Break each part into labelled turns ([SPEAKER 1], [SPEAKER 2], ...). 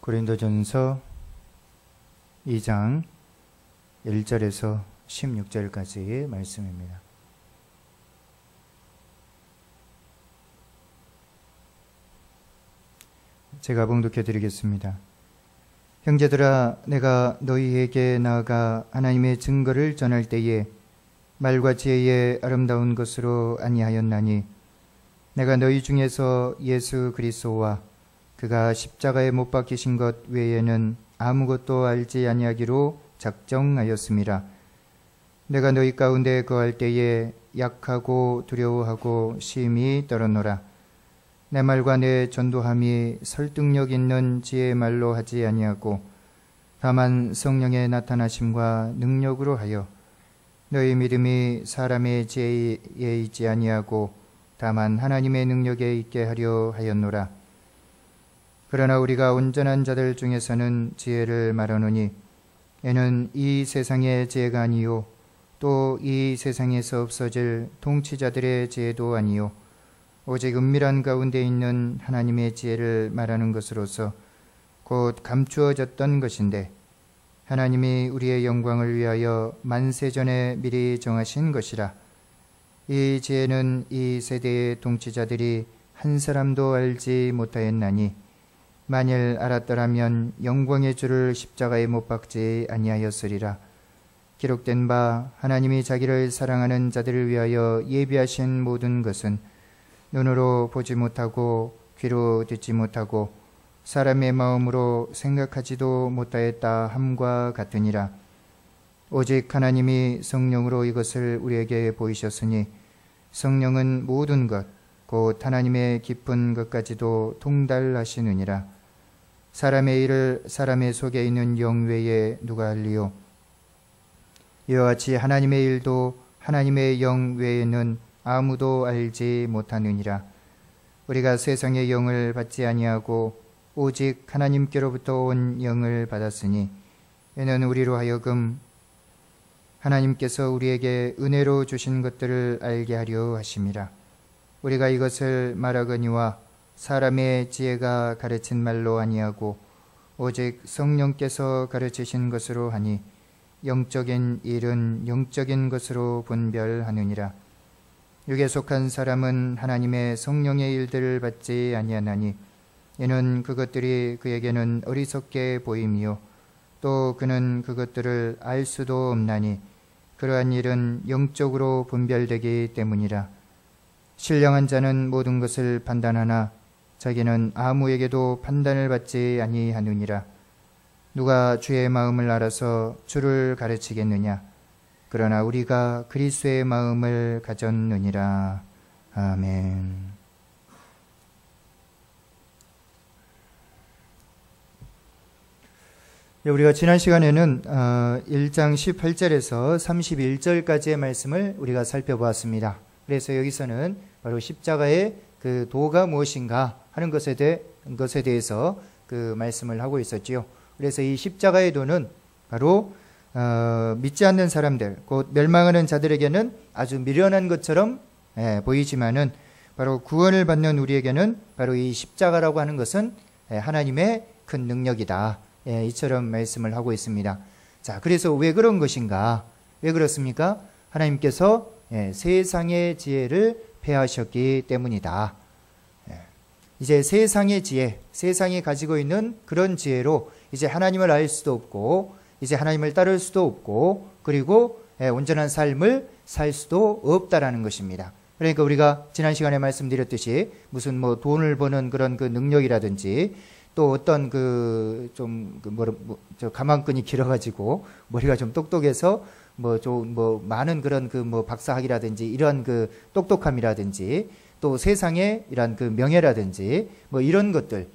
[SPEAKER 1] 고린도전서 2장 1절에서 16절까지의 말씀입니다. 제가 봉독해 드리겠습니다. 형제들아, 내가 너희에게 나아가 하나님의 증거를 전할 때에 말과 지혜의 아름다운 것으로 아니하였나니, 내가 너희 중에서 예수 그리스도와 그가 십자가에 못 박히신 것 외에는 아무것도 알지 아니하기로 작정하였음이라. 내가 너희 가운데 거할 때에 약하고 두려워하고 심히 떨었노라. 내 말과 내 전도함이 설득력 있는 지혜의 말로 하지 아니하고 다만 성령의 나타나심과 능력으로 하여 너희 믿음이 사람의 지혜에 있지 아니하고 다만 하나님의 능력에 있게 하려 하였노라. 그러나 우리가 온전한 자들 중에서는 지혜를 말하노니 이는 이 세상의 지혜가 아니요 또 이 세상에서 없어질 통치자들의 지혜도 아니요 오직 은밀한 가운데 있는 하나님의 지혜를 말하는 것으로서 곧 감추어졌던 것인데 하나님이 우리의 영광을 위하여 만세전에 미리 정하신 것이라. 이 지혜는 이 세대의 통치자들이 한 사람도 알지 못하였나니 만일 알았더라면 영광의 주를 십자가에 못 박지 아니하였으리라. 기록된 바 하나님이 자기를 사랑하는 자들을 위하여 예비하신 모든 것은 눈으로 보지 못하고 귀로 듣지 못하고 사람의 마음으로 생각하지도 못하였다 함과 같으니라. 오직 하나님이 성령으로 이것을 우리에게 보이셨으니 성령은 모든 것 곧 하나님의 깊은 것까지도 통달하시느니라. 사람의 일을 사람의 속에 있는 영 외에 누가 알리요? 이와 같이 하나님의 일도 하나님의 영 외에는 아무도 알지 못하느니라. 우리가 세상의 영을 받지 아니하고 오직 하나님께로부터 온 영을 받았으니 이는 우리로 하여금 하나님께서 우리에게 은혜로 주신 것들을 알게 하려 하심이라. 우리가 이것을 말하거니와 사람의 지혜가 가르친 말로 아니하고 오직 성령께서 가르치신 것으로 하니 영적인 일은 영적인 것으로 분별하느니라. 육에 속한 사람은 하나님의 성령의 일들을 받지 아니하나니 이는 그것들이 그에게는 어리석게 보임이요 또 그는 그것들을 알 수도 없나니 그러한 일은 영적으로 분별되기 때문이라. 신령한 자는 모든 것을 판단하나 자기는 아무에게도 판단을 받지 아니하느니라. 누가 주의 마음을 알아서 주를 가르치겠느냐? 그러나 우리가 그리스도의 마음을 가졌느니라. 아멘. 우리가 지난 시간에는 1장 18절에서 31절까지의 말씀을 우리가 살펴보았습니다. 그래서 여기서는 바로 십자가의 그 도가 무엇인가 하는 것에 대해서 그 말씀을 하고 있었지요. 그래서 이 십자가의 도는 바로 믿지 않는 사람들, 곧 멸망하는 자들에게는 아주 미련한 것처럼 보이지만은 바로 구원을 받는 우리에게는 바로 이 십자가라고 하는 것은 하나님의 큰 능력이다. 이처럼 말씀을 하고 있습니다. 자, 그래서 왜 그런 것인가? 왜 그렇습니까? 하나님께서 세상의 지혜를 폐하셨기 때문이다. 이제 세상의 지혜, 세상이 가지고 있는 그런 지혜로 이제 하나님을 알 수도 없고 이제 하나님을 따를 수도 없고 그리고 온전한 삶을 살 수도 없다라는 것입니다. 그러니까 우리가 지난 시간에 말씀드렸듯이 무슨 뭐 돈을 버는 그런 그 능력이라든지 또 어떤 가망끈이 길어가지고 머리가 좀 똑똑해서 많은 그런 박사학이라든지 이런 그 똑똑함이라든지 또 세상의 이런 그 명예라든지 이런 것들,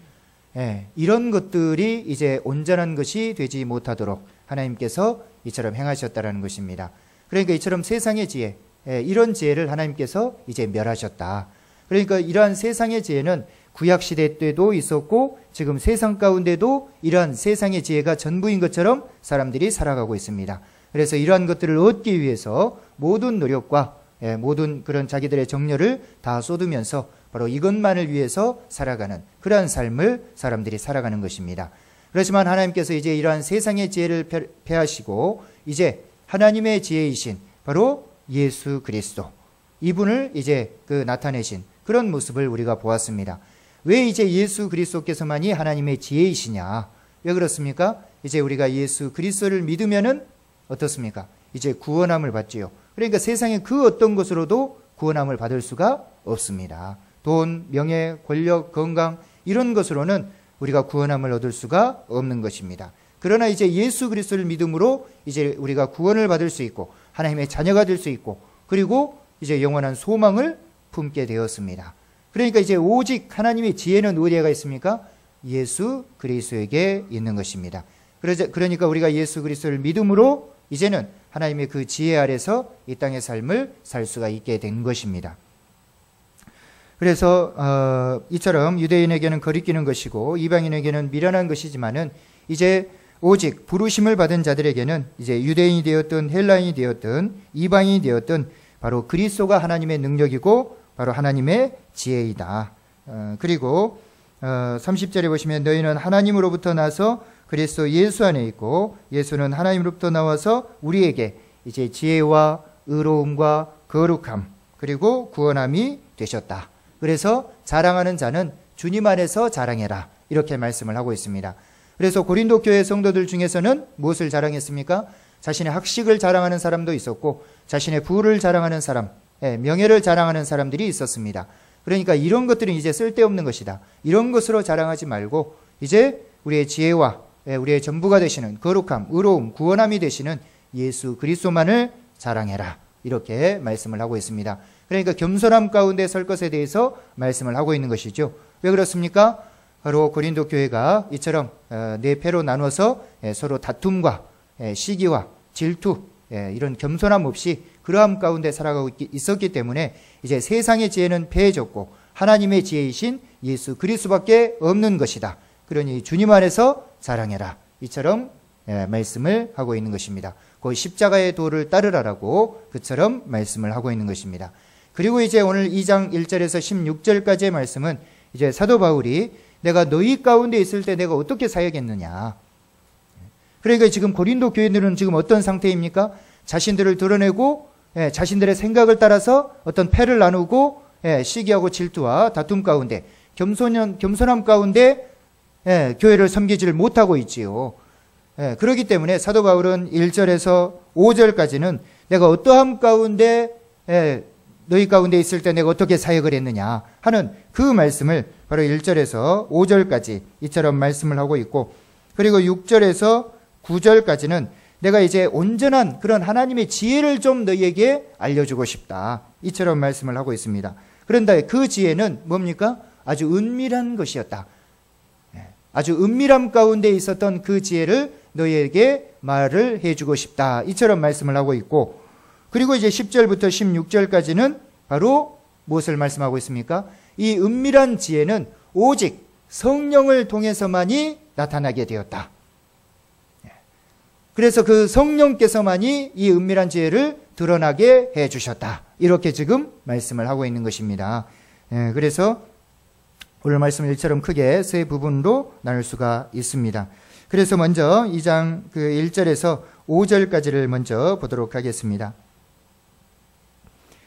[SPEAKER 1] 이런 것들이 이제 온전한 것이 되지 못하도록 하나님께서 이처럼 행하셨다라는 것입니다. 그러니까 이처럼 세상의 지혜, 이런 지혜를 하나님께서 이제 멸하셨다. 그러니까 이러한 세상의 지혜는 구약 시대 때도 있었고 지금 세상 가운데도 이러한 세상의 지혜가 전부인 것처럼 사람들이 살아가고 있습니다. 그래서 이러한 것들을 얻기 위해서 모든 노력과 모든 그런 자기들의 정열을 다 쏟으면서 바로 이것만을 위해서 살아가는 그러한 삶을 사람들이 살아가는 것입니다. 그렇지만 하나님께서 이제 이러한 세상의 지혜를 폐하시고 이제 하나님의 지혜이신 바로 예수 그리스도, 이분을 이제 나타내신 그런 모습을 우리가 보았습니다. 왜 이제 예수 그리스도께서만이 하나님의 지혜이시냐? 왜 그렇습니까? 이제 우리가 예수 그리스도를 믿으면은 어떻습니까? 이제 구원함을 받지요. 그러니까 세상의 그 어떤 것으로도 구원함을 받을 수가 없습니다. 돈, 명예, 권력, 건강 이런 것으로는 우리가 구원함을 얻을 수가 없는 것입니다. 그러나 이제 예수 그리스도를 믿음으로 이제 우리가 구원을 받을 수 있고 하나님의 자녀가 될 수 있고 그리고 이제 영원한 소망을 품게 되었습니다. 그러니까 이제 오직 하나님의 지혜는 어디에가 있습니까? 예수 그리스도에게 있는 것입니다. 그러니까 우리가 예수 그리스도를 믿음으로 이제는 하나님의 그 지혜 아래서 이 땅의 삶을 살 수가 있게 된 것입니다. 그래서 이처럼 유대인에게는 거리끼는 것이고 이방인에게는 미련한 것이지만은 이제 오직 부르심을 받은 자들에게는 이제 유대인이 되었든 헬라인이 되었든 이방인이 되었든 바로 그리스도가 하나님의 능력이고 바로 하나님의 지혜이다. 그리고 30절에 보시면 너희는 하나님으로부터 나서 그리스도 예수 안에 있고 예수는 하나님으로부터 나와서 우리에게 이제 지혜와 의로움과 거룩함 그리고 구원함이 되셨다. 그래서 자랑하는 자는 주님 안에서 자랑해라, 이렇게 말씀을 하고 있습니다. 그래서 고린도 교회 성도들 중에서는 무엇을 자랑했습니까? 자신의 학식을 자랑하는 사람도 있었고 자신의 부를 자랑하는 사람, 명예를 자랑하는 사람들이 있었습니다. 그러니까 이런 것들은 이제 쓸데없는 것이다. 이런 것으로 자랑하지 말고 이제 우리의 지혜와 우리의 전부가 되시는 거룩함, 의로움, 구원함이 되시는 예수 그리스도만을 자랑해라, 이렇게 말씀을 하고 있습니다. 그러니까 겸손함 가운데 설 것에 대해서 말씀을 하고 있는 것이죠. 왜 그렇습니까? 바로 고린도 교회가 이처럼 네 패로 나눠서 서로 다툼과 시기와 질투 이런 겸손함 없이 그러함 가운데 살아가고 있었기 때문에 이제 세상의 지혜는 폐해졌고 하나님의 지혜이신 예수 그리스도밖에 없는 것이다. 그러니 주님 안에서 자랑해라, 이처럼 말씀을 하고 있는 것입니다. 그 십자가의 도를 따르라라고 그처럼 말씀을 하고 있는 것입니다. 그리고 이제 오늘 2장 1절에서 16절까지의 말씀은 이제 사도 바울이 내가 너희 가운데 있을 때 내가 어떻게 사역했느냐. 그러니까 지금 고린도 교인들은 지금 어떤 상태입니까? 자신들을 드러내고 자신들의 생각을 따라서 어떤 패를 나누고 시기하고 질투와 다툼 가운데 겸손함 가운데 교회를 섬기지를 못하고 있지요. 그렇기 때문에 사도 바울은 1절에서 5절까지는 내가 어떠함 가운데 너희 가운데 있을 때 내가 어떻게 사역을 했느냐 하는 그 말씀을 바로 1절에서 5절까지 이처럼 말씀을 하고 있고, 그리고 6절에서 9절까지는 내가 이제 온전한 그런 하나님의 지혜를 좀 너희에게 알려주고 싶다, 이처럼 말씀을 하고 있습니다. 그런데 그 지혜는 뭡니까? 아주 은밀한 것이었다. 아주 은밀함 가운데 있었던 그 지혜를 너희에게 말을 해주고 싶다, 이처럼 말씀을 하고 있고, 그리고 이제 10절부터 16절까지는 바로 무엇을 말씀하고 있습니까? 이 은밀한 지혜는 오직 성령을 통해서만이 나타나게 되었다. 그래서 그 성령께서만이 이 은밀한 지혜를 드러나게 해주셨다, 이렇게 지금 말씀을 하고 있는 것입니다. 그래서 오늘 말씀을 일처럼 크게 세 부분으로 나눌 수가 있습니다. 그래서 먼저 2장 1절에서 5절까지를 먼저 보도록 하겠습니다.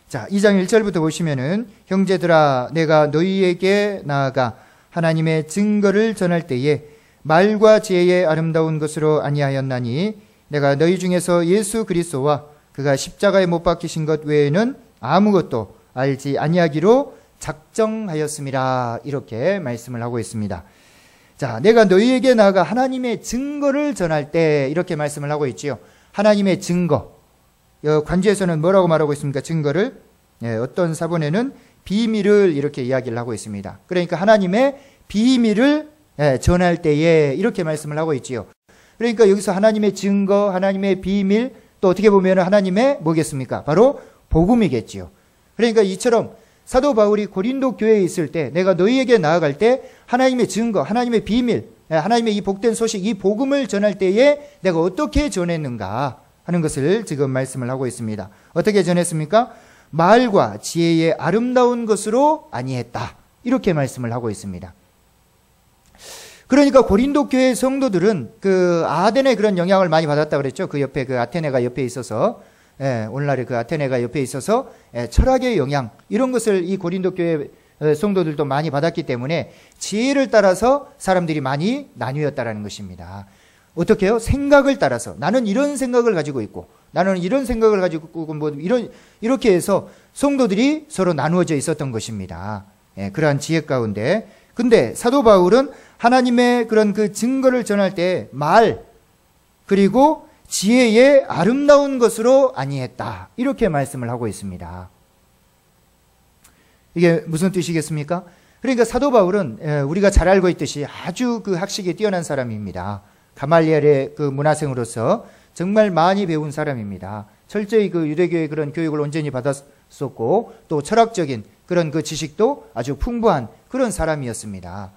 [SPEAKER 1] 자, 2장 1절부터 보시면은 형제들아 내가 너희에게 나아가 하나님의 증거를 전할 때에 말과 지혜의 아름다운 것으로 아니하였나니 내가 너희 중에서 예수 그리스도와 그가 십자가에 못 박히신 것 외에는 아무것도 알지 아니하기로 작정하였음이라, 이렇게 말씀을 하고 있습니다. 자, 내가 너희에게 나아가 하나님의 증거를 전할 때, 이렇게 말씀을 하고 있지요. 하나님의 증거. 관주에서는 뭐라고 말하고 있습니까? 증거를. 어떤 사본에는 비밀을 이렇게 이야기를 하고 있습니다. 그러니까 하나님의 비밀을 전할 때에 이렇게 말씀을 하고 있지요. 그러니까 여기서 하나님의 증거, 하나님의 비밀, 또 어떻게 보면 하나님의 뭐겠습니까? 바로 복음이겠지요. 그러니까 이처럼 사도 바울이 고린도 교회에 있을 때 내가 너희에게 나아갈 때 하나님의 증거, 하나님의 비밀, 하나님의 이 복된 소식, 이 복음을 전할 때에 내가 어떻게 전했는가 하는 것을 지금 말씀을 하고 있습니다. 어떻게 전했습니까? 말과 지혜의 아름다운 것으로 아니했다, 이렇게 말씀을 하고 있습니다. 그러니까 고린도 교회 성도들은 그 아덴의 그런 영향을 많이 받았다 그랬죠. 그 옆에 그 아테네가 옆에 있어서, 오늘날의 그 아테네가 옆에 있어서 철학의 영향, 이런 것을 이 고린도 교회 성도들도 많이 받았기 때문에 지혜를 따라서 사람들이 많이 나뉘었다라는 것입니다. 어떻게 해요? 생각을 따라서. 나는 이런 생각을 가지고 있고, 나는 이런 생각을 가지고 있고, 뭐 이렇게 해서 성도들이 서로 나누어져 있었던 것입니다. 그러한 지혜 가운데. 근데 사도 바울은 하나님의 그런 그 증거를 전할 때 말, 그리고 지혜의 아름다운 것으로 아니했다, 이렇게 말씀을 하고 있습니다. 이게 무슨 뜻이겠습니까? 그러니까 사도 바울은 우리가 잘 알고 있듯이 아주 그 학식이 뛰어난 사람입니다. 가말리엘의 그 문화생으로서 정말 많이 배운 사람입니다. 철저히 그 유대교의 그런 교육을 온전히 받았었고, 또 철학적인 그런 그 지식도 아주 풍부한 그런 사람이었습니다.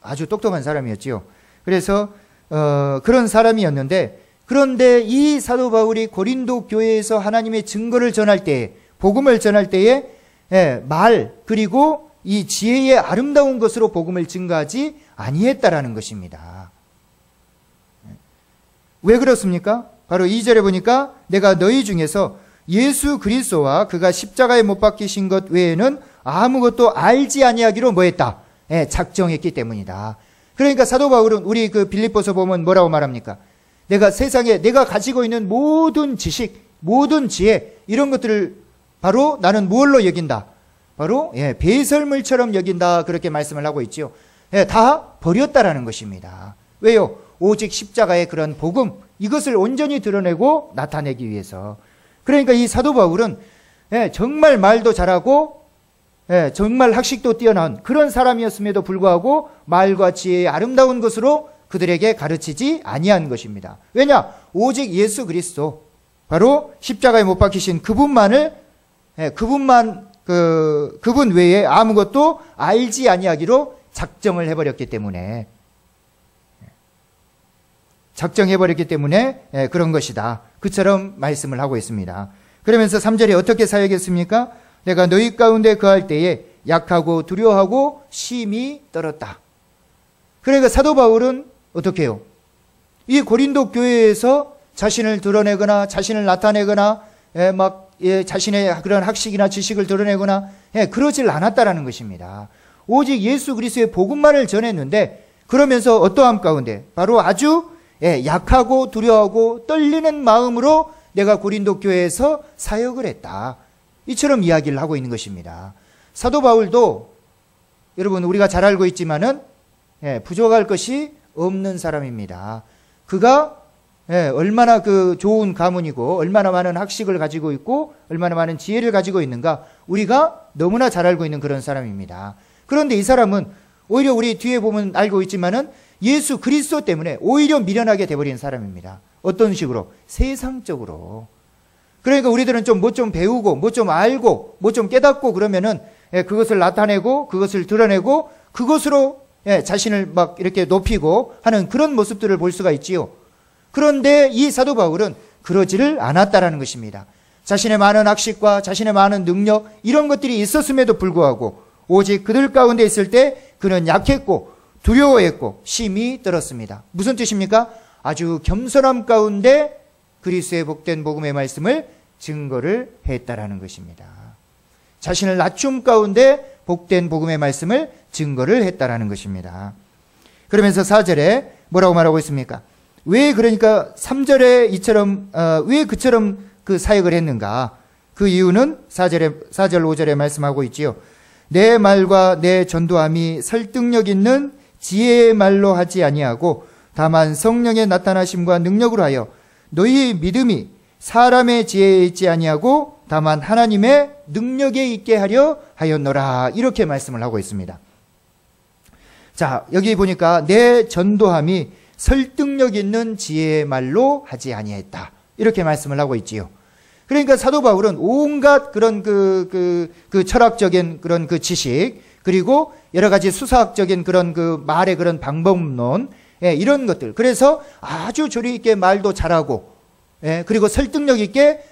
[SPEAKER 1] 아주 똑똑한 사람이었지요. 그래서 그런 사람이었는데, 그런데 이 사도 바울이 고린도 교회에서 하나님의 증거를 전할 때에, 복음을 전할 때에 말, 그리고 이 지혜의 아름다운 것으로 복음을 증거하지 아니했다라는 것입니다. 왜 그렇습니까? 바로 2절에 보니까 내가 너희 중에서 예수 그리스도와 그가 십자가에 못 박히신 것 외에는 아무것도 알지 아니하기로 뭐했다? 작정했기 때문이다. 그러니까 사도 바울은 우리 그 빌립보서 보면 뭐라고 말합니까? 내가 세상에 내가 가지고 있는 모든 지식, 모든 지혜, 이런 것들을 바로 나는 무엇로 여긴다? 바로 배설물처럼 여긴다, 그렇게 말씀을 하고 있죠. 다 버렸다라는 것입니다. 왜요? 오직 십자가의 그런 복음, 이것을 온전히 드러내고 나타내기 위해서. 그러니까 이 사도 바울은 정말 말도 잘하고 정말 학식도 뛰어난 그런 사람이었음에도 불구하고 말과 지혜의 아름다운 것으로 그들에게 가르치지 아니한 것입니다. 왜냐? 오직 예수 그리스도, 바로 십자가에 못 박히신 그분만을, 그분 외에 아무것도 알지 아니하기로 작정을 해버렸기 때문에, 그런 것이다, 그처럼 말씀을 하고 있습니다. 그러면서 3절에 어떻게 사역했습니까? 내가 너희 가운데 거할 때에 약하고 두려워하고 심히 떨었다. 그러니까 사도 바울은 어떻게 해요? 이 고린도 교회에서 자신을 드러내거나 자신을 나타내거나 자신의 그런 학식이나 지식을 드러내거나 그러질 않았다라는 것입니다. 오직 예수 그리스도의 복음만을 전했는데, 그러면서 어떠함 가운데 바로 아주 약하고 두려워하고 떨리는 마음으로 내가 고린도 교회에서 사역을 했다, 이처럼 이야기를 하고 있는 것입니다. 사도 바울도 여러분 우리가 잘 알고 있지만은 부족할 것이 없는 사람입니다. 그가 얼마나 그 좋은 가문이고 얼마나 많은 학식을 가지고 있고 얼마나 많은 지혜를 가지고 있는가, 우리가 너무나 잘 알고 있는 그런 사람입니다. 그런데 이 사람은 오히려 우리 뒤에 보면 알고 있지만은 예수 그리스도 때문에 오히려 미련하게 돼버린 사람입니다. 어떤 식으로? 세상적으로. 그러니까 우리들은 뭐 좀 배우고 뭐 좀 알고 뭐 좀 깨닫고 그러면은 그것을 나타내고 그것을 드러내고 그것으로 자신을 막 이렇게 높이고 하는 그런 모습들을 볼 수가 있지요. 그런데 이 사도 바울은 그러지를 않았다라는 것입니다. 자신의 많은 학식과 자신의 많은 능력, 이런 것들이 있었음에도 불구하고 오직 그들 가운데 있을 때 그는 약했고 두려워했고 심히 떨었습니다. 무슨 뜻입니까? 아주 겸손함 가운데 그리스도의 복된 복음의 말씀을 증거를 했다라는 것입니다. 자신을 낮춤 가운데 복된 복음의 말씀을 증거를 했다라는 것입니다. 그러면서 4절에 뭐라고 말하고 있습니까? 왜 그러니까 3절에 이처럼 왜 그처럼 그 사역을 했는가? 그 이유는 4절 5절에 말씀하고 있지요. 내 말과 내 전도함이 설득력 있는 지혜의 말로 하지 아니하고 다만 성령의 나타나심과 능력으로 하여 너희 믿음이 사람의 지혜에 있지 아니하고 다만 하나님의 능력에 있게 하려 하였노라, 이렇게 말씀을 하고 있습니다. 자, 여기 보니까 내 전도함이 설득력 있는 지혜의 말로 하지 아니했다, 이렇게 말씀을 하고 있지요. 그러니까 사도 바울은 온갖 그런 그 철학적인 그런 그 지식, 그리고 여러 가지 수사학적인 그런 그 말의 그런 방법론, 이런 것들, 그래서 아주 조리 있게 말도 잘하고, 그리고 설득력 있게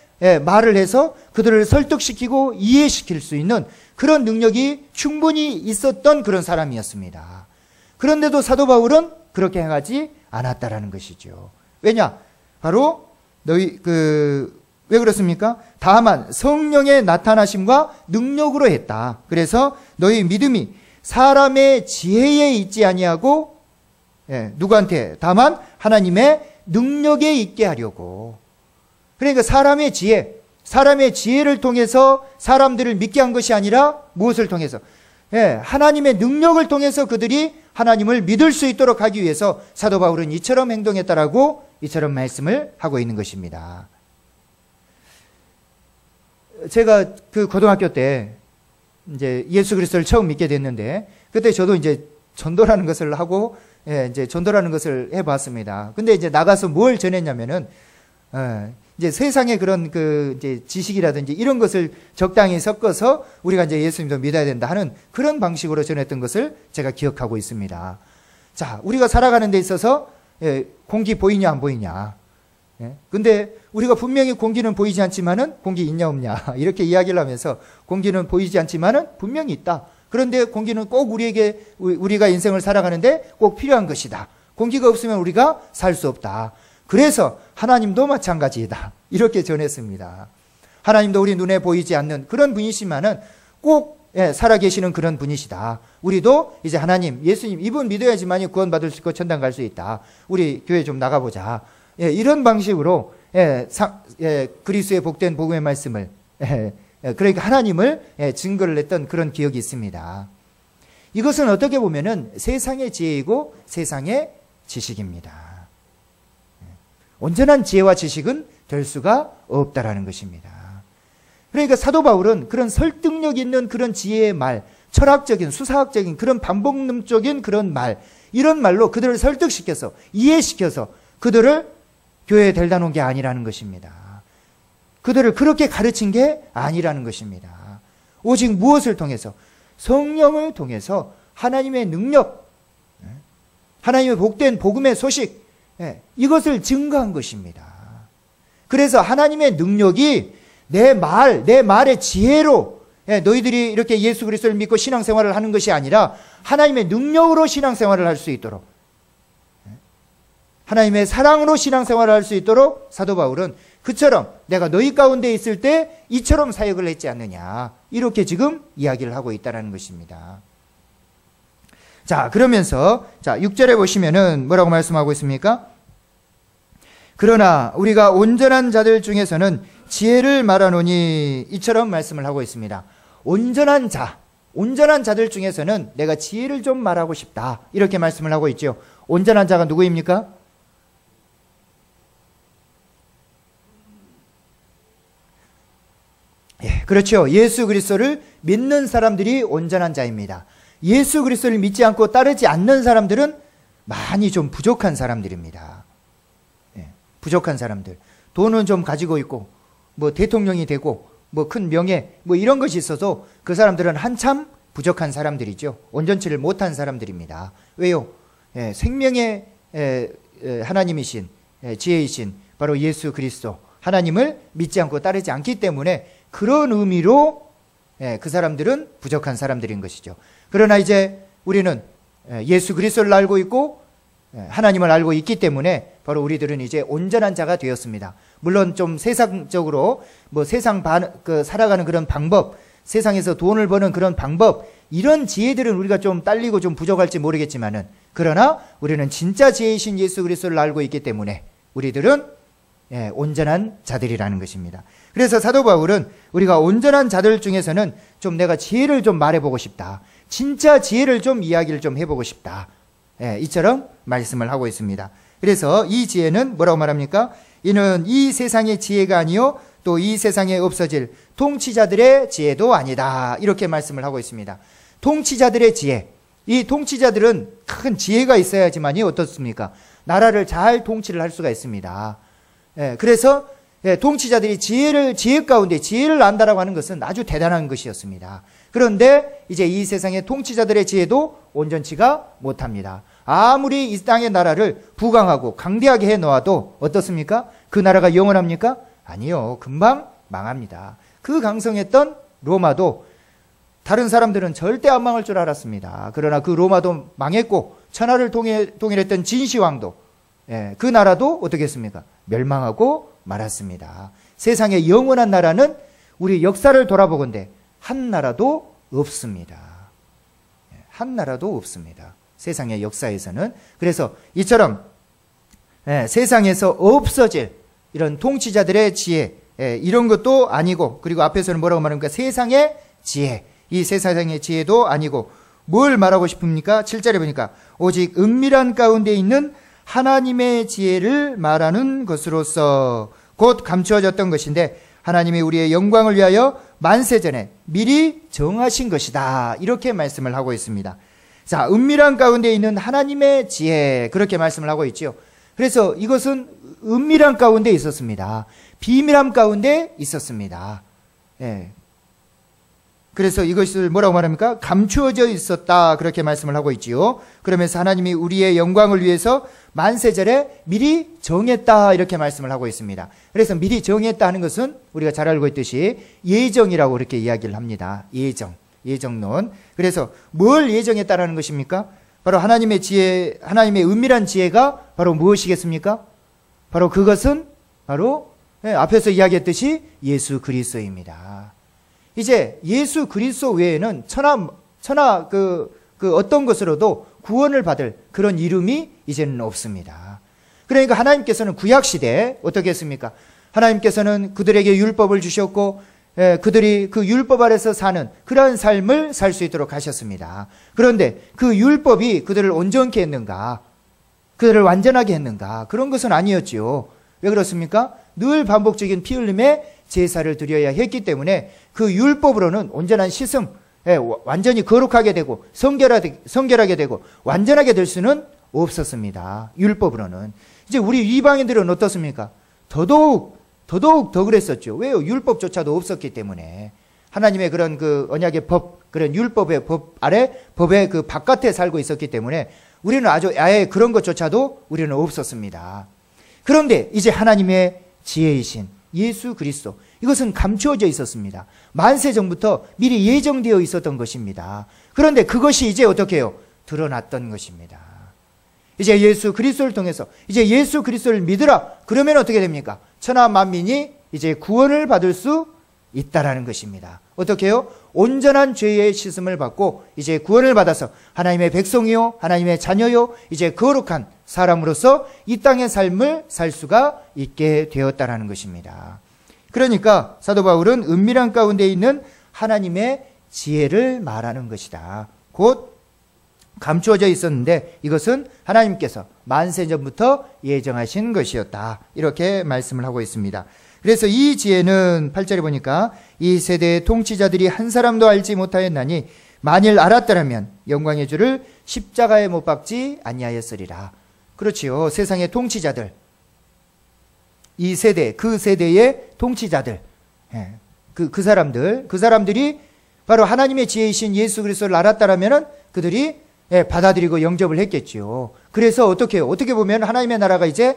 [SPEAKER 1] 말을 해서 그들을 설득시키고 이해시킬 수 있는 그런 능력이 충분히 있었던 그런 사람이었습니다. 그런데도 사도 바울은 그렇게 행하지 않았다라는 것이죠. 왜냐? 바로 왜 그렇습니까? 다만 성령의 나타나심과 능력으로 했다. 그래서 너희 믿음이 사람의 지혜에 있지 아니하고 누구한테? 다만 하나님의 능력에 있게 하려고. 그러니까 사람의 지혜를 통해서 사람들을 믿게 한 것이 아니라 무엇을 통해서? 하나님의 능력을 통해서 그들이 하나님을 믿을 수 있도록 하기 위해서 사도 바울은 이처럼 행동했다라고 이처럼 말씀을 하고 있는 것입니다. 제가 그 고등학교 때 이제 예수 그리스도를 처음 믿게 됐는데, 그때 저도 이제 전도라는 것을 하고, 이제 전도라는 것을 해봤습니다. 근데 이제 나가서 뭘 전했냐면은, 이제 세상의 그런 이제 지식이라든지 이런 것을 적당히 섞어서 우리가 이제 예수님도 믿어야 된다 하는 그런 방식으로 전했던 것을 제가 기억하고 있습니다. 자, 우리가 살아가는 데 있어서, 공기 보이냐, 안 보이냐. 근데 우리가 분명히 공기는 보이지 않지만은 공기 있냐 없냐 이렇게 이야기를 하면서 공기는 보이지 않지만은 분명히 있다. 그런데 공기는 꼭 우리가 인생을 살아가는데 꼭 필요한 것이다. 공기가 없으면 우리가 살 수 없다. 그래서 하나님도 마찬가지이다. 이렇게 전했습니다. 하나님도 우리 눈에 보이지 않는 그런 분이시만은 꼭 살아계시는 그런 분이시다. 우리도 이제 하나님, 예수님 이분 믿어야지만이 구원받을 수 있고 천당 갈 수 있다. 우리 교회 좀 나가보자. 이런 방식으로 그리스도의 복된 복음의 말씀을 그러니까 하나님을 증거를 냈던 그런 기억이 있습니다. 이것은 어떻게 보면은 세상의 지혜이고 세상의 지식입니다. 온전한 지혜와 지식은 될 수가 없다라는 것입니다. 그러니까 사도 바울은 그런 설득력 있는 그런 지혜의 말, 철학적인 수사학적인 그런 반복론적인 그런 말, 이런 말로 그들을 설득시켜서 이해시켜서 그들을 교회에 데려다 놓은 게 아니라는 것입니다. 그들을 그렇게 가르친 게 아니라는 것입니다. 오직 무엇을 통해서? 성령을 통해서 하나님의 능력, 하나님의 복된 복음의 소식, 이것을 증거한 것입니다. 그래서 하나님의 능력이 내 말의 지혜로 너희들이 이렇게 예수 그리스도를 믿고 신앙생활을 하는 것이 아니라 하나님의 능력으로 신앙생활을 할 수 있도록, 하나님의 사랑으로 신앙생활을 할 수 있도록 사도 바울은 그처럼 내가 너희 가운데 있을 때 이처럼 사역을 했지 않느냐, 이렇게 지금 이야기를 하고 있다는 것입니다. 자, 그러면서 6절에 보시면은 뭐라고 말씀하고 있습니까? 그러나 우리가 온전한 자들 중에서는 지혜를 말하노니, 이처럼 말씀을 하고 있습니다. 온전한 자들 중에서는 내가 지혜를 좀 말하고 싶다, 이렇게 말씀을 하고 있죠. 온전한 자가 누구입니까? 그렇죠. 예수 그리스도를 믿는 사람들이 온전한 자입니다. 예수 그리스도를 믿지 않고 따르지 않는 사람들은 많이 좀 부족한 사람들입니다. 부족한 사람들. 돈은 좀 가지고 있고, 뭐 대통령이 되고, 뭐 큰 명예, 뭐 이런 것이 있어도 그 사람들은 한참 부족한 사람들이죠. 온전치를 못한 사람들입니다. 왜요? 생명의 하나님이신, 지혜이신 바로 예수 그리스도, 하나님을 믿지 않고 따르지 않기 때문에 그런 의미로 그 사람들은 부족한 사람들인 것이죠. 그러나 이제 우리는 예수 그리스도를 알고 있고 하나님을 알고 있기 때문에 바로 우리들은 이제 온전한 자가 되었습니다. 물론 좀 세상적으로 뭐 세상 살아가는 그런 방법, 세상에서 돈을 버는 그런 방법, 이런 지혜들은 우리가 좀 딸리고 좀 부족할지 모르겠지만은, 그러나 우리는 진짜 지혜이신 예수 그리스도를 알고 있기 때문에 우리들은 온전한 자들이라는 것입니다. 그래서 사도 바울은 우리가 온전한 자들 중에서는 좀 내가 지혜를 좀 말해보고 싶다, 진짜 지혜를 좀 이야기를 좀 해보고 싶다, 이처럼 말씀을 하고 있습니다. 그래서 이 지혜는 뭐라고 말합니까? 이는 이 세상의 지혜가 아니요 또 이 세상에 없어질 통치자들의 지혜도 아니다, 이렇게 말씀을 하고 있습니다. 통치자들의 지혜, 이 통치자들은 큰 지혜가 있어야지만이 어떻습니까? 나라를 잘 통치를 할 수가 있습니다. 그래서 통치자들이 지혜 가운데 지혜를 안다라고 하는 것은 아주 대단한 것이었습니다. 그런데 이제 이 세상의 통치자들의 지혜도 온전치가 못합니다. 아무리 이 땅의 나라를 부강하고 강대하게 해놓아도 어떻습니까? 그 나라가 영원합니까? 아니요, 금방 망합니다. 그 강성했던 로마도 다른 사람들은 절대 안 망할 줄 알았습니다. 그러나 그 로마도 망했고 천하를 통일했던 진시황도, 그 나라도 어떻게 했습니까? 멸망하고 말았습니다. 세상의 영원한 나라는 우리 역사를 돌아보건대 한 나라도 없습니다. 한 나라도 없습니다. 세상의 역사에서는. 그래서 이처럼 세상에서 없어질 이런 통치자들의 지혜, 이런 것도 아니고, 그리고 앞에서는 뭐라고 말합니까? 세상의 지혜. 이 세상의 지혜도 아니고 뭘 말하고 싶습니까? 7절에 보니까 오직 은밀한 가운데 있는 하나님의 지혜를 말하는 것으로서 곧 감추어졌던 것인데 하나님이 우리의 영광을 위하여 만세전에 미리 정하신 것이다. 이렇게 말씀을 하고 있습니다. 자, 은밀한 가운데 있는 하나님의 지혜, 그렇게 말씀을 하고 있지요. 그래서 이것은 은밀한 가운데 있었습니다. 비밀함 가운데 있었습니다. 그래서 이것을 뭐라고 말합니까? 감추어져 있었다. 그렇게 말씀을 하고 있지요. 그러면서 하나님이 우리의 영광을 위해서 만세절에 미리 정했다. 이렇게 말씀을 하고 있습니다. 그래서 미리 정했다 하는 것은 우리가 잘 알고 있듯이 예정이라고 이렇게 이야기를 합니다. 예정론. 그래서 뭘 예정했다라는 것입니까? 바로 하나님의 지혜, 하나님의 은밀한 지혜가 바로 무엇이겠습니까? 바로 그것은 바로 앞에서 이야기했듯이 예수 그리스도입니다. 이제 예수 그리스도 외에는 천하 그 어떤 것으로도 구원을 받을 그런 이름이 이제는 없습니다. 그러니까 하나님께서는 구약 시대에 어떻게 했습니까? 하나님께서는 그들에게 율법을 주셨고 그들이 그 율법 아래서 사는 그러한 삶을 살 수 있도록 하셨습니다. 그런데 그 율법이 그들을 온전케 했는가? 그들을 완전하게 했는가? 그런 것은 아니었지요. 왜 그렇습니까? 늘 반복적인 피 흘림의 제사를 드려야 했기 때문에 그 율법으로는 온전한 시승, 완전히 거룩하게 되고 성결하게 되고 완전하게 될 수는 없었습니다. 율법으로는. 이제 우리 이방인들은 어떻습니까? 더더욱 더 그랬었죠. 왜요? 율법조차도 없었기 때문에. 하나님의 그런 그 언약의 법, 그런 율법의 법 아래, 법의 그 바깥에 살고 있었기 때문에 우리는 아예 그런 것조차도 우리는 없었습니다. 그런데 이제 하나님의 지혜이신 예수 그리스도, 이것은 감추어져 있었습니다. 만세 전부터 미리 예정되어 있었던 것입니다. 그런데 그것이 이제 어떻게 해요? 드러났던 것입니다. 이제 예수 그리스도를 통해서 이제 예수 그리스도를 믿으라. 그러면 어떻게 됩니까? 천하 만민이 이제 구원을 받을 수 있다라는 것입니다. 어떻게 해요? 온전한 죄의 씻음을 받고 이제 구원을 받아서 하나님의 백성이요, 하나님의 자녀요, 이제 거룩한 사람으로서 이 땅의 삶을 살 수가 있게 되었다라는 것입니다. 그러니까 사도 바울은 은밀한 가운데 있는 하나님의 지혜를 말하는 것이다. 곧 감추어져 있었는데 이것은 하나님께서 만세전부터 예정하신 것이었다. 이렇게 말씀을 하고 있습니다. 그래서 이 지혜는 8절에 보니까 이 세대의 통치자들이 한 사람도 알지 못하였나니 만일 알았더라면 영광의 주를 십자가에 못 박지 아니하였으리라. 그렇지요. 세상의 통치자들, 이 세대, 그 세대의 통치자들, 그 사람들이 바로 하나님의 지혜이신 예수 그리스도를 알았다라면은 그들이 받아들이고 영접을 했겠지요. 그래서 어떻게 보면 하나님의 나라가 이제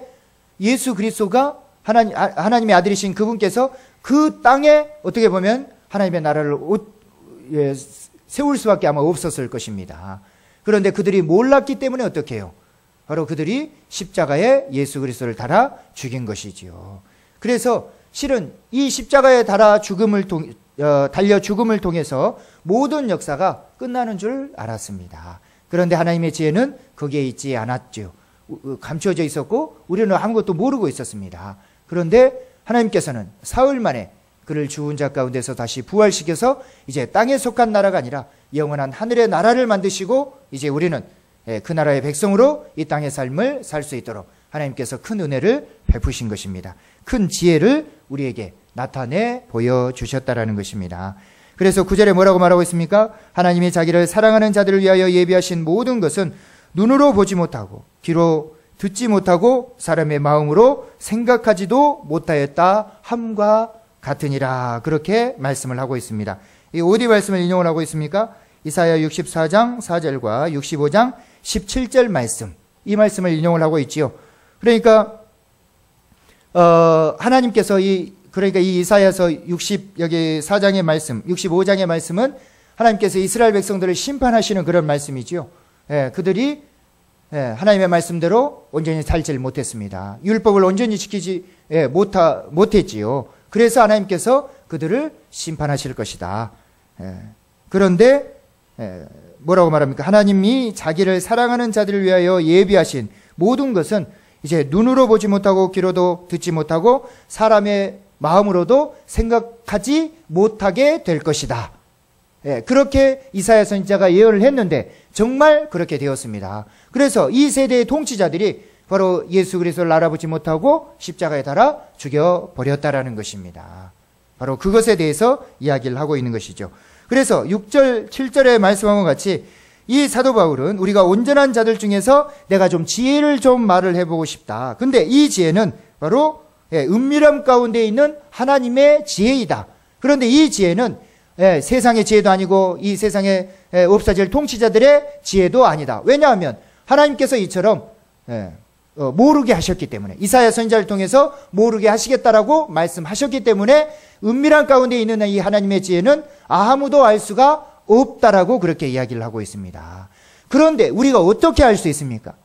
[SPEAKER 1] 예수 그리스도가 하나님의 아들이신 그분께서 그 땅에 어떻게 보면 하나님의 나라를 세울 수밖에 아마 없었을 것입니다. 그런데 그들이 몰랐기 때문에 어떻게 해요? 바로 그들이 십자가에 예수 그리스도를 달아 죽인 것이지요. 그래서 실은 이 십자가에 달려 죽음을 통해서 모든 역사가 끝나는 줄 알았습니다. 그런데 하나님의 지혜는 거기에 있지 않았죠. 감추어져 있었고 우리는 아무것도 모르고 있었습니다. 그런데 하나님께서는 사흘 만에 그를 죽은 자 가운데서 다시 부활시켜서 이제 땅에 속한 나라가 아니라 영원한 하늘의 나라를 만드시고 이제 우리는 그 나라의 백성으로 이 땅의 삶을 살 수 있도록 하나님께서 큰 은혜를 베푸신 것입니다. 큰 지혜를 우리에게 나타내 보여주셨다라는 것입니다. 그래서 9절에 뭐라고 말하고 있습니까? 하나님이 자기를 사랑하는 자들을 위하여 예비하신 모든 것은 눈으로 보지 못하고 귀로 듣지 못하고 사람의 마음으로 생각하지도 못하였다 함과 같으니라. 그렇게 말씀을 하고 있습니다. 이 어디 말씀을 인용을 하고 있습니까? 이사야 64장 4절과 65장 17절 말씀, 이 말씀을 인용을 하고 있지요. 그러니까 하나님께서 이 이사야서 64장의 말씀, 65장의 말씀은 하나님께서 이스라엘 백성들을 심판하시는 그런 말씀이지요. 그들이 하나님의 말씀대로 온전히 살지를 못했습니다. 율법을 온전히 지키지 못했지요. 그래서 하나님께서 그들을 심판하실 것이다. 그런데 뭐라고 말합니까? 하나님이 자기를 사랑하는 자들을 위하여 예비하신 모든 것은 이제 눈으로 보지 못하고 귀로도 듣지 못하고 사람의 마음으로도 생각하지 못하게 될 것이다. 그렇게 이사야 선지자가 예언을 했는데 정말 그렇게 되었습니다. 그래서 이 세대의 통치자들이 바로 예수 그리스도를 알아보지 못하고 십자가에 달아 죽여버렸다라는 것입니다. 바로 그것에 대해서 이야기를 하고 있는 것이죠. 그래서 6절, 7절에 말씀한 것 같이 이 사도 바울은 우리가 온전한 자들 중에서 내가 좀 지혜를 좀 말을 해보고 싶다. 근데 이 지혜는 바로 은밀함 가운데 있는 하나님의 지혜이다. 그런데 이 지혜는 세상의 지혜도 아니고 이 세상에 없어질 통치자들의 지혜도 아니다. 왜냐하면 하나님께서 이처럼 모르게 하셨기 때문에, 이사야 선지자를 통해서 모르게 하시겠다라고 말씀하셨기 때문에 은밀한 가운데 있는 이 하나님의 지혜는 아무도 알 수가 없다라고 그렇게 이야기를 하고 있습니다. 그런데 우리가 어떻게 알 수 있습니까?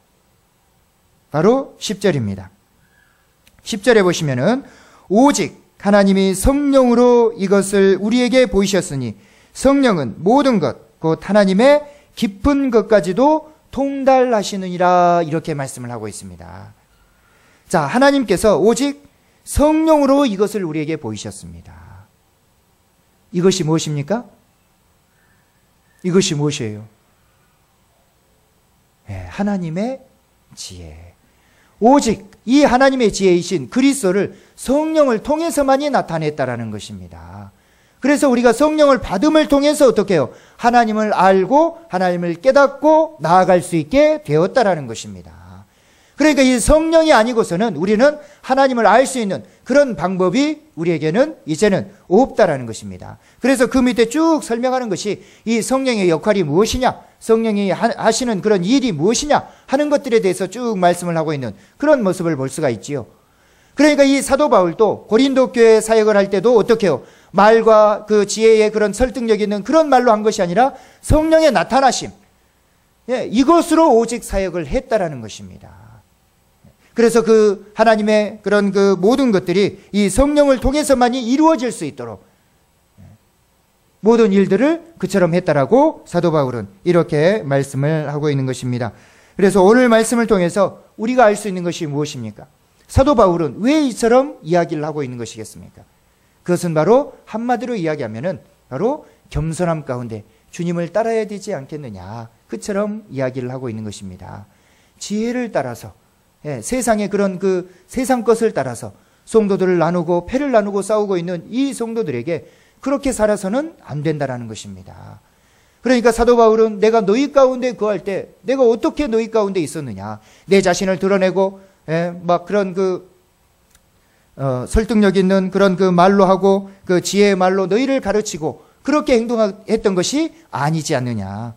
[SPEAKER 1] 바로 10절입니다. 10절에 보시면은 오직 하나님이 성령으로 이것을 우리에게 보이셨으니 성령은 모든 것 곧 하나님의 깊은 것까지도 통달하시느니라, 이렇게 말씀을 하고 있습니다. 자, 하나님께서 오직 성령으로 이것을 우리에게 보이셨습니다. 이것이 무엇입니까? 이것이 무엇이에요? 하나님의 지혜. 오직 이 하나님의 지혜이신 그리스도를 성령을 통해서만이 나타냈다라는 것입니다. 그래서 우리가 성령을 받음을 통해서 어떻게 해요? 하나님을 알고 하나님을 깨닫고 나아갈 수 있게 되었다라는 것입니다. 그러니까 이 성령이 아니고서는 우리는 하나님을 알 수 있는 그런 방법이 우리에게는 이제는 없다라는 것입니다. 그래서 그 밑에 쭉 설명하는 것이 이 성령의 역할이 무엇이냐, 성령이 하시는 그런 일이 무엇이냐 하는 것들에 대해서 쭉 말씀을 하고 있는 그런 모습을 볼 수가 있지요. 그러니까 이 사도 바울도 고린도 교회 사역을 할 때도 어떻게 해요? 말과 그 지혜의 그런 설득력 있는 그런 말로 한 것이 아니라 성령의 나타나심, 이것으로 오직 사역을 했다라는 것입니다. 그래서 그 하나님의 그런 그 모든 것들이 이 성령을 통해서만이 이루어질 수 있도록 모든 일들을 그처럼 했다라고 사도 바울은 이렇게 말씀을 하고 있는 것입니다. 그래서 오늘 말씀을 통해서 우리가 알 수 있는 것이 무엇입니까? 사도 바울은 왜 이처럼 이야기를 하고 있는 것이겠습니까? 그것은 바로 한마디로 이야기하면은 바로 겸손함 가운데 주님을 따라야 되지 않겠느냐, 그처럼 이야기를 하고 있는 것입니다. 지혜를 따라서, 세상의 그런 그 세상 것을 따라서 성도들을 나누고 패를 나누고 싸우고 있는 이 성도들에게 그렇게 살아서는 안 된다라는 것입니다. 그러니까 사도 바울은 내가 너희 가운데 거할 때 내가 어떻게 너희 가운데 있었느냐, 내 자신을 드러내고 막 그런 설득력 있는 그런 그 말로 하고 그 지혜의 말로 너희를 가르치고 그렇게 행동했던 것이 아니지 않느냐.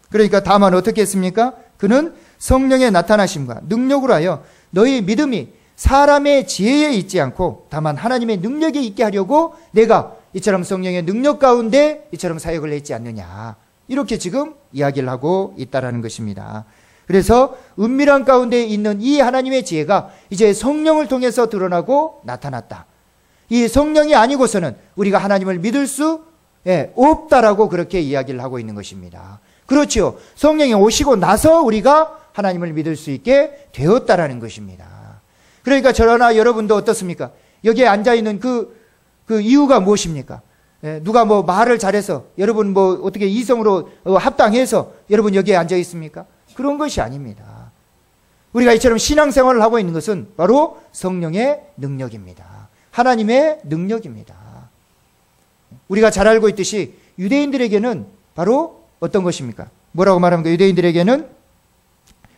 [SPEAKER 1] 그러니까 다만 어떻게 했습니까? 그는 성령의 나타나심과 능력으로 하여 너희 믿음이 사람의 지혜에 있지 않고 다만 하나님의 능력에 있게 하려고 내가 이처럼 성령의 능력 가운데 이처럼 사역을 했지 않느냐, 이렇게 지금 이야기를 하고 있다라는 것입니다. 그래서 은밀한 가운데 있는 이 하나님의 지혜가 이제 성령을 통해서 드러나고 나타났다. 이 성령이 아니고서는 우리가 하나님을 믿을 수 없다라고 그렇게 이야기를 하고 있는 것입니다. 그렇지요. 성령이 오시고 나서 우리가 하나님을 믿을 수 있게 되었다라는 것입니다. 그러니까 저러나 여러분도 어떻습니까? 여기에 앉아있는 그 이유가 무엇입니까? 누가 뭐 말을 잘해서 여러분 뭐 어떻게 이성으로 합당해서 여러분 여기에 앉아 있습니까? 그런 것이 아닙니다. 우리가 이처럼 신앙생활을 하고 있는 것은 바로 성령의 능력입니다. 하나님의 능력입니다. 우리가 잘 알고 있듯이 유대인들에게는 바로 어떤 것입니까? 뭐라고 말합니까? 유대인들에게는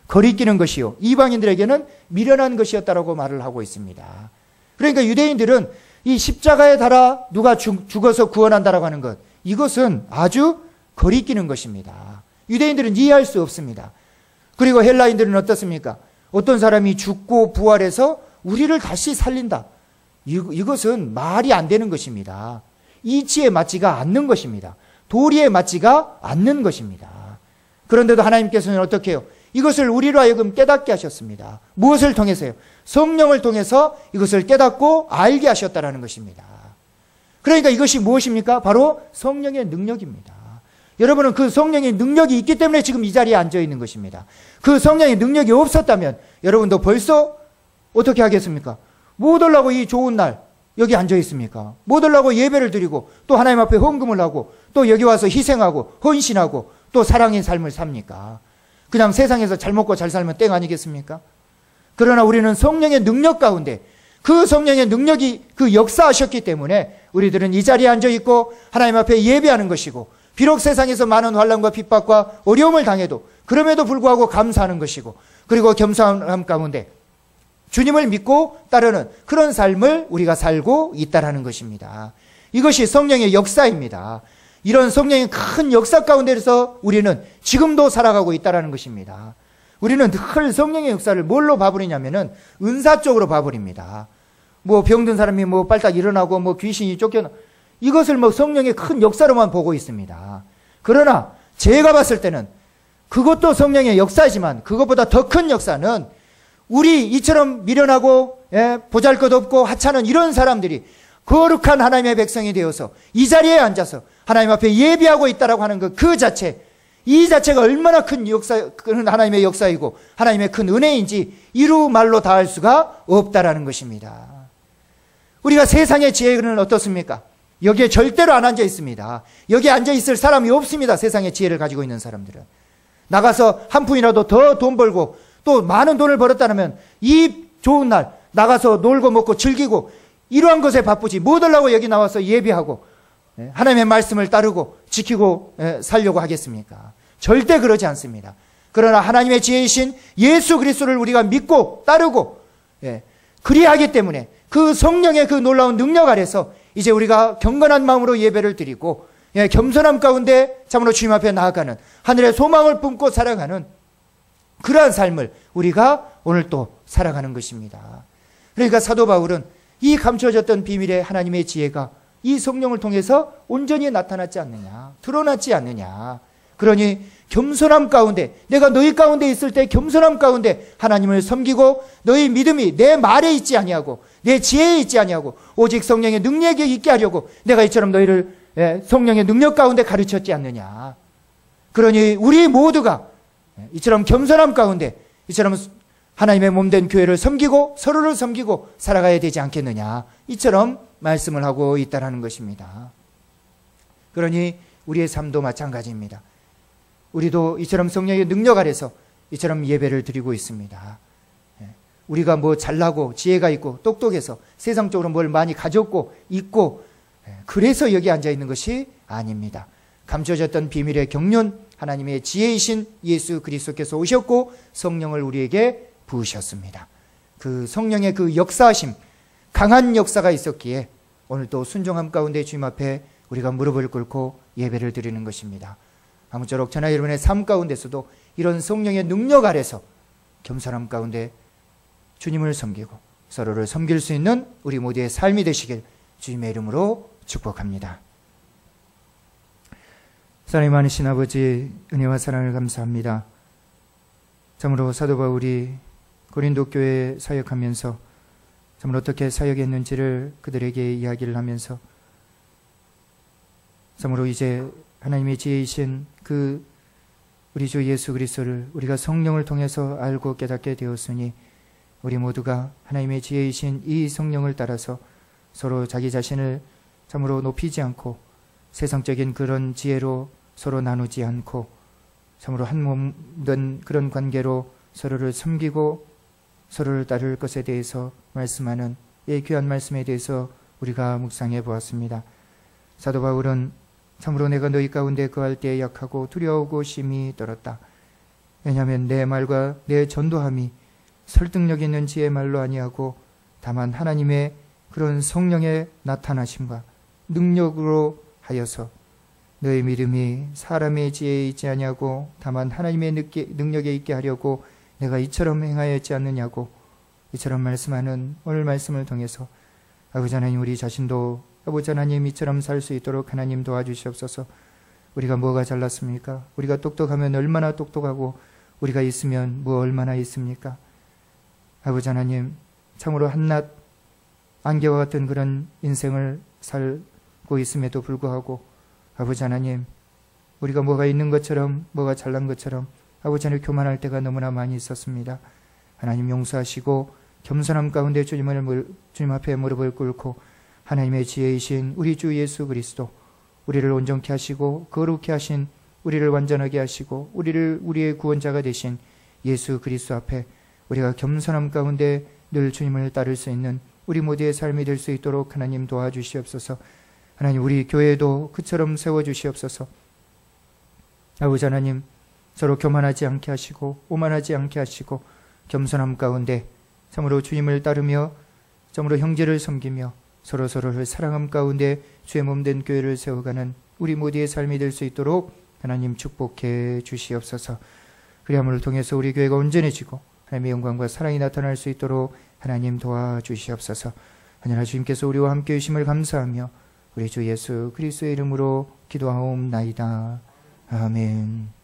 [SPEAKER 1] 거리끼는 것이요, 이방인들에게는 미련한 것이었다라고 말을 하고 있습니다. 그러니까 유대인들은 이 십자가에 달아 누가 죽어서 구원한다라고 하는 것, 이것은 아주 거리끼는 것입니다. 유대인들은 이해할 수 없습니다. 그리고 헬라인들은 어떻습니까? 어떤 사람이 죽고 부활해서 우리를 다시 살린다, 이것은 말이 안 되는 것입니다. 이치에 맞지가 않는 것입니다. 도리에 맞지가 않는 것입니다. 그런데도 하나님께서는 어떻게 해요? 이것을 우리로 하여금 깨닫게 하셨습니다. 무엇을 통해서요? 성령을 통해서 이것을 깨닫고 알게 하셨다라는 것입니다. 그러니까 이것이 무엇입니까? 바로 성령의 능력입니다. 여러분은 그 성령의 능력이 있기 때문에 지금 이 자리에 앉아 있는 것입니다. 그 성령의 능력이 없었다면 여러분도 벌써 어떻게 하겠습니까? 못 오려고 이 좋은 날 여기 앉아 있습니까? 못 오려고 예배를 드리고 또 하나님 앞에 헌금을 하고 또 여기 와서 희생하고 헌신하고 또 사랑의 삶을 삽니까? 그냥 세상에서 잘 먹고 잘 살면 땡 아니겠습니까? 그러나 우리는 성령의 능력 가운데 그 성령의 능력이 그 역사하셨기 때문에 우리들은 이 자리에 앉아 있고 하나님 앞에 예배하는 것이고, 비록 세상에서 많은 환난과 핍박과 어려움을 당해도 그럼에도 불구하고 감사하는 것이고, 그리고 겸손함 가운데 주님을 믿고 따르는 그런 삶을 우리가 살고 있다라는 것입니다. 이것이 성령의 역사입니다. 이런 성령의 큰 역사 가운데서 우리는 지금도 살아가고 있다라는 것입니다. 우리는 늘 성령의 역사를 뭘로 봐버리냐면은 은사 쪽으로 봐버립니다. 뭐 병든 사람이 뭐 빨딱 일어나고 뭐 귀신이 쫓겨나, 이것을 뭐 성령의 큰 역사로만 보고 있습니다. 그러나 제가 봤을 때는 그것도 성령의 역사지만 그것보다 더 큰 역사는 우리 이처럼 미련하고 보잘것없고 하찮은 이런 사람들이 거룩한 하나님의 백성이 되어서 이 자리에 앉아서 하나님 앞에 예배하고 있다라고 하는 그 자체, 이 자체가 얼마나 큰 역사, 큰 하나님의 역사이고 하나님의 큰 은혜인지 이루 말로 다할 수가 없다라는 것입니다. 우리가 세상의 지혜는 어떻습니까? 여기에 절대로 안 앉아 있습니다. 여기에 앉아 있을 사람이 없습니다. 세상의 지혜를 가지고 있는 사람들은. 나가서 한 푼이라도 더 돈 벌고 또 많은 돈을 벌었다면 이 좋은 날 나가서 놀고 먹고 즐기고 이러한 것에 바쁘지 뭐 하려고 여기 나와서 예배하고 하나님의 말씀을 따르고 지키고 살려고 하겠습니까? 절대 그러지 않습니다. 그러나 하나님의 지혜이신 예수 그리스도를 우리가 믿고 따르고 그리하기 때문에 그 성령의 그 놀라운 능력 아래서 이제 우리가 경건한 마음으로 예배를 드리고 겸손함 가운데 참으로 주님 앞에 나아가는 하늘의 소망을 품고 살아가는 그러한 삶을 우리가 오늘 또 살아가는 것입니다. 그러니까 사도 바울은 이 감춰졌던 비밀의 하나님의 지혜가 이 성령을 통해서 온전히 나타났지 않느냐, 드러났지 않느냐. 그러니 겸손함 가운데, 내가 너희 가운데 있을 때 겸손함 가운데 하나님을 섬기고 너희 믿음이 내 말에 있지 아니하고 내 지혜에 있지 아니하고 오직 성령의 능력에 있게 하려고 내가 이처럼 너희를 성령의 능력 가운데 가르쳤지 않느냐. 그러니 우리 모두가 이처럼 겸손함 가운데 이처럼 하나님의 몸된 교회를 섬기고 서로를 섬기고 살아가야 되지 않겠느냐, 이처럼 말씀을 하고 있다는 것입니다. 그러니 우리의 삶도 마찬가지입니다. 우리도 이처럼 성령의 능력 아래서 이처럼 예배를 드리고 있습니다. 우리가 뭐 잘나고 지혜가 있고 똑똑해서 세상적으로 뭘 많이 가졌고 있고 그래서 여기 앉아 있는 것이 아닙니다. 감춰졌던 비밀의 경륜, 하나님의 지혜이신 예수 그리스도께서 오셨고 성령을 우리에게 부으셨습니다. 그 성령의 그 역사하심, 강한 역사가 있었기에 오늘 또 순종함 가운데 주님 앞에 우리가 무릎을 꿇고 예배를 드리는 것입니다. 아무쪼록 저나 여러분의 삶 가운데서도 이런 성령의 능력 아래서 겸손함 가운데 주님을 섬기고 서로를 섬길 수 있는 우리 모두의 삶이 되시길 주님의 이름으로 축복합니다. 사랑이 많으신 아버지, 은혜와 사랑을 감사합니다. 참으로 사도 바울이 고린도 교회에 사역하면서 참으로 어떻게 사역했는지를 그들에게 이야기를 하면서 참으로 이제 하나님의 지혜이신 그 우리 주 예수 그리스도를 우리가 성령을 통해서 알고 깨닫게 되었으니 우리 모두가 하나님의 지혜이신 이 성령을 따라서 서로 자기 자신을 참으로 높이지 않고 세상적인 그런 지혜로 서로 나누지 않고 참으로 한 몸 된 그런 관계로 서로를 섬기고 서로를 따를 것에 대해서 말씀하는 이 귀한 말씀에 대해서 우리가 묵상해 보았습니다. 사도 바울은 참으로 내가 너희 가운데 거할 때 약하고 두려우고 심히 떨었다. 왜냐하면 내 말과 내 전도함이 설득력 있는 지혜의 말로 아니하고 다만 하나님의 그런 성령의 나타나심과 능력으로 하여서 너희 믿음이 사람의 지혜에 있지 아니하고 다만 하나님의 능력에 있게 하려고 내가 이처럼 행하였지 않느냐고 이처럼 말씀하는 오늘 말씀을 통해서 아버지 하나님, 우리 자신도 아버지 하나님 이처럼 살 수 있도록 하나님 도와주시옵소서. 우리가 뭐가 잘났습니까? 우리가 똑똑하면 얼마나 똑똑하고 우리가 있으면 뭐 얼마나 있습니까? 아버지 하나님, 참으로 한낱 안개와 같은 그런 인생을 살고 있음에도 불구하고 아버지 하나님, 우리가 뭐가 있는 것처럼, 뭐가 잘난 것처럼 아버지 하나님 교만할 때가 너무나 많이 있었습니다. 하나님 용서하시고 겸손함 가운데 주님 앞에 무릎을 꿇고 하나님의 지혜이신 우리 주 예수 그리스도, 우리를 온전케 하시고 거룩케 하신, 우리를 완전하게 하시고 우리의 구원자가 되신 예수 그리스도 앞에 우리가 겸손함 가운데 늘 주님을 따를 수 있는 우리 모두의 삶이 될 수 있도록 하나님 도와주시옵소서. 하나님, 우리 교회도 그처럼 세워주시옵소서. 아버지 하나님, 서로 교만하지 않게 하시고 오만하지 않게 하시고 겸손함 가운데 참으로 주님을 따르며 참으로 형제를 섬기며 서로서로를 사랑함 가운데 주의 몸된 교회를 세워가는 우리 모두의 삶이 될 수 있도록 하나님 축복해 주시옵소서. 그리함을 통해서 우리 교회가 온전해지고 하나님의 영광과 사랑이 나타날 수 있도록 하나님 도와주시옵소서. 하늘나 주님께서 우리와 함께 해주심을 감사하며 우리 주 예수 그리스도의 이름으로 기도하옵나이다. 아멘.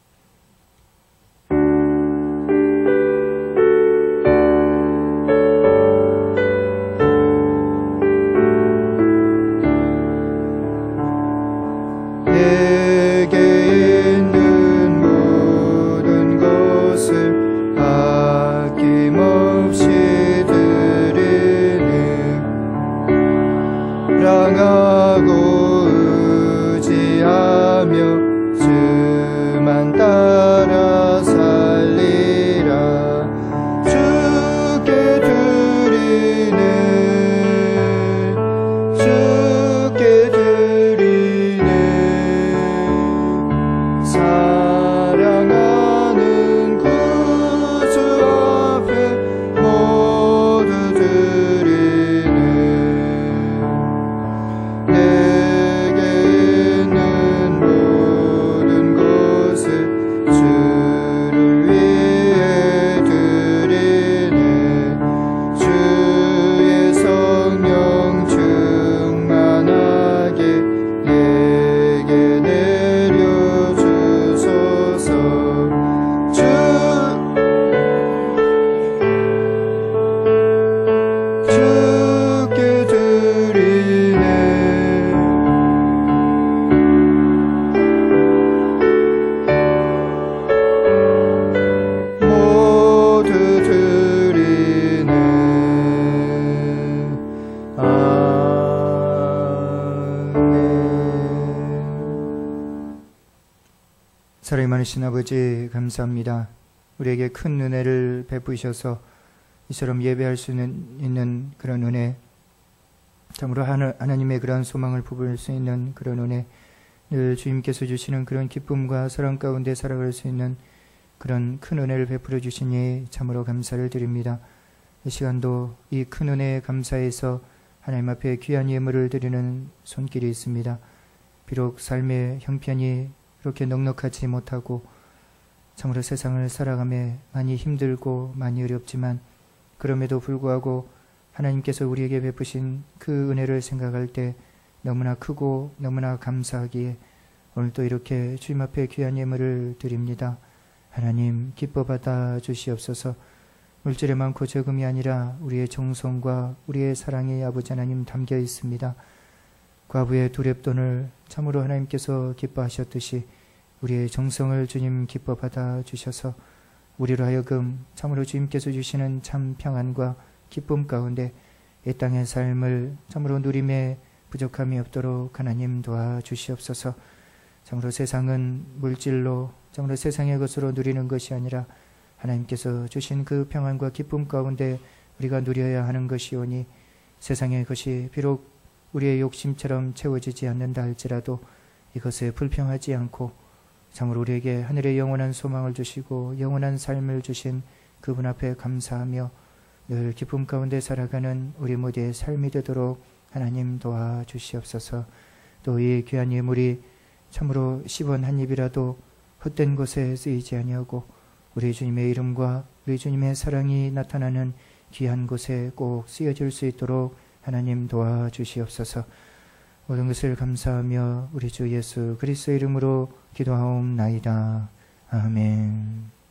[SPEAKER 1] 사랑이 많으신 아버지 감사합니다. 우리에게 큰 은혜를 베푸셔서 이처럼 예배할 수 있는 그런 은혜, 참으로 하나님의 그러한 소망을 부을 수 있는 그런 은혜, 늘 주님께서 주시는 그런 기쁨과 사랑 가운데 살아갈 수 있는 그런 큰 은혜를 베풀어 주시니 참으로 감사를 드립니다. 이 시간도 이 큰 은혜에 감사해서 하나님 앞에 귀한 예물을 드리는 손길이 있습니다. 비록 삶의 형편이 그렇게 넉넉하지 못하고 참으로 세상을 살아가며 많이 힘들고 많이 어렵지만 그럼에도 불구하고 하나님께서 우리에게 베푸신 그 은혜를 생각할 때 너무나 크고 너무나 감사하기에 오늘도 이렇게 주님 앞에 귀한 예물을 드립니다. 하나님 기뻐 받아 주시옵소서. 물질에 많고 적음이 아니라 우리의 정성과 우리의 사랑이 아버지 하나님 담겨 있습니다. 과부의 두렙돈을 참으로 하나님께서 기뻐하셨듯이 우리의 정성을 주님 기뻐 받아 주셔서 우리로 하여금 참으로 주님께서 주시는 참 평안과 기쁨 가운데 이 땅의 삶을 참으로 누림에 부족함이 없도록 하나님 도와주시옵소서. 참으로 세상은 물질로 참으로 세상의 것으로 누리는 것이 아니라 하나님께서 주신 그 평안과 기쁨 가운데 우리가 누려야 하는 것이오니 세상의 것이 비록 우리의 욕심처럼 채워지지 않는다 할지라도 이것에 불평하지 않고 참으로 우리에게 하늘의 영원한 소망을 주시고 영원한 삶을 주신 그분 앞에 감사하며 늘 기쁨 가운데 살아가는 우리 모두의 삶이 되도록 하나님 도와주시옵소서. 또 이 귀한 예물이 참으로 10원 한 입이라도 헛된 곳에 쓰이지 아니하고 우리 주님의 이름과 우리 주님의 사랑이 나타나는 귀한 곳에 꼭 쓰여질 수 있도록 하나님 도와주시옵소서. 모든 것을 감사하며 우리 주 예수 그리스도의 이름으로 기도하옵나이다. 아멘.